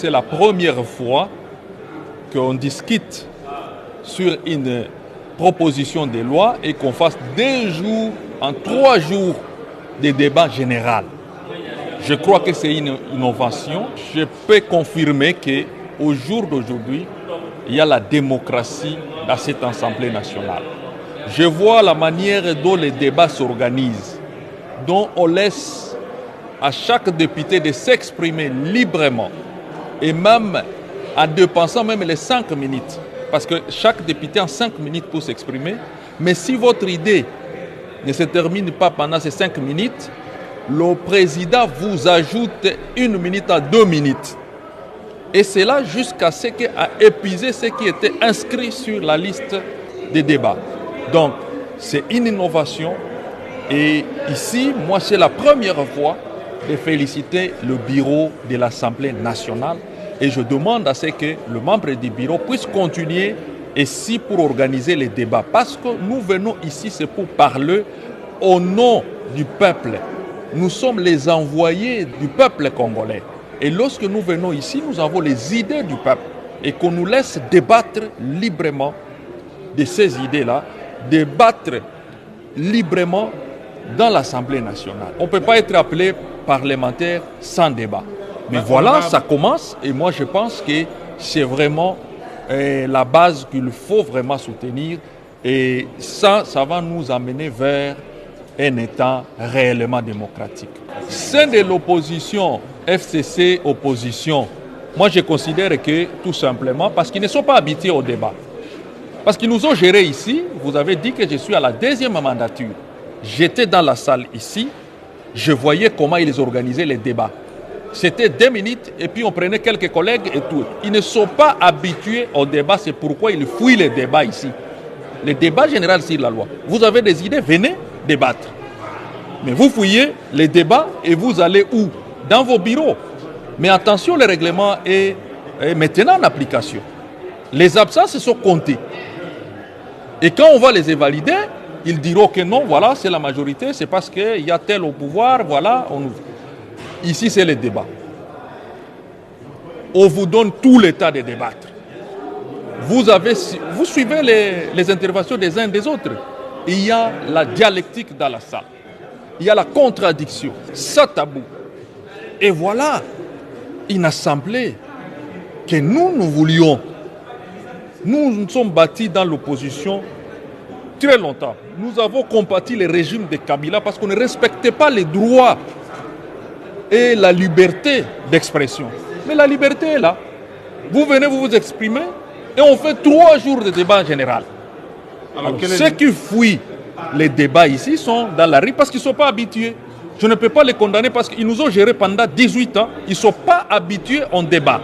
c'est la première fois qu'on discute sur une proposition de loi et qu'on fasse 2 jours, en 3 jours, de débat général. Je crois que c'est une innovation. Je peux confirmer qu'au jour d'aujourd'hui, il y a la démocratie dans cette Assemblée nationale. Je vois la manière dont les débats s'organisent, dont on laisse à chaque député de s'exprimer librement et même en dépensant même les 5 minutes. Parce que chaque député a 5 minutes pour s'exprimer. Mais si votre idée ne se termine pas pendant ces 5 minutes, le président vous ajoute 1 minute à 2 minutes. Et c'est là jusqu'à ce qu'il a épuisé ce qui était inscrit sur la liste des débats. Donc, c'est une innovation. Et ici, moi, c'est la première fois de féliciter le bureau de l'Assemblée nationale. Et je demande à ce que le membre du bureau puisse continuer ici pour organiser les débats. Parce que nous venons ici, c'est pour parler au nom du peuple. Nous sommes les envoyés du peuple congolais. Et lorsque nous venons ici, nous avons les idées du peuple. Et qu'on nous laisse débattre librement de ces idées-là, débattre librement dans l'Assemblée nationale. On ne peut pas être appelé parlementaire sans débat. Mais voilà, ça commence et moi je pense que c'est vraiment la base qu'il faut vraiment soutenir et ça va nous amener vers un État réellement démocratique. Sein de l'opposition, FCC opposition, moi je considère que tout simplement parce qu'ils ne sont pas habitués au débat. Parce qu'ils nous ont gérés ici, vous avez dit que je suis à la 2e mandature. J'étais dans la salle ici, je voyais comment ils organisaient les débats. C'était 2 minutes et puis on prenait quelques collègues et tout. Ils ne sont pas habitués au débat, c'est pourquoi ils fuient les débats ici. Le débat général sur la loi. Vous avez des idées, venez débattre. Mais vous fouillez les débats et vous allez où? Dans vos bureaux. Mais attention, le règlement est maintenant en application. Les absences sont comptées. Et quand on va les invalider, ils diront que non, voilà, c'est la majorité, c'est parce qu'il y a tel au pouvoir, voilà. Ici, c'est le débat. On vous donne tout le temps de débattre. Vous suivez les interventions des uns et des autres. Il y a la dialectique dans la salle. Il y a la contradiction. Ça tabou. Et voilà une assemblée que nous voulions. Nous sommes bâtis dans l'opposition très longtemps. Nous avons combattu le régime de Kabila parce qu'on ne respectait pas les droits et la liberté d'expression. Mais la liberté est là. Vous venez, vous exprimer et on fait 3 jours de débat en général. Alors, ceux qui fuient les débats ici sont dans la rue parce qu'ils ne sont pas habitués. Je ne peux pas les condamner parce qu'ils nous ont gérés pendant 18 ans. Ils ne sont pas habitués au débat.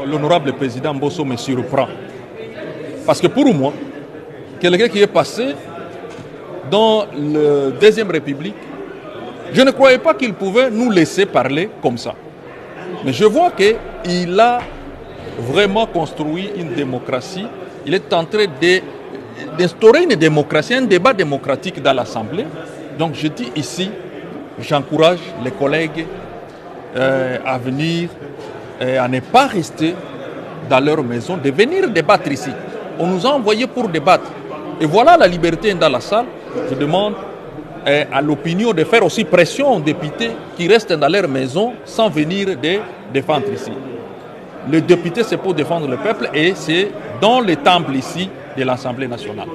L'honorable président Mbosso me surprend. Parce que pour moi, quelqu'un qui est passé dans la Deuxième République, je ne croyais pas qu'il pouvait nous laisser parler comme ça. Mais je vois qu'il a vraiment construit une démocratie. Il est en train d'instaurer une démocratie, un débat démocratique dans l'Assemblée. Donc je dis ici, j'encourage les collègues à venir, à ne pas rester dans leur maison, de venir débattre ici. On nous a envoyés pour débattre. Et voilà la liberté dans la salle. Je demande à l'opinion de faire aussi pression aux députés qui restent dans leur maison sans venir défendre ici. Le député, c'est pour défendre le peuple et c'est dans le temple ici de l'Assemblée nationale.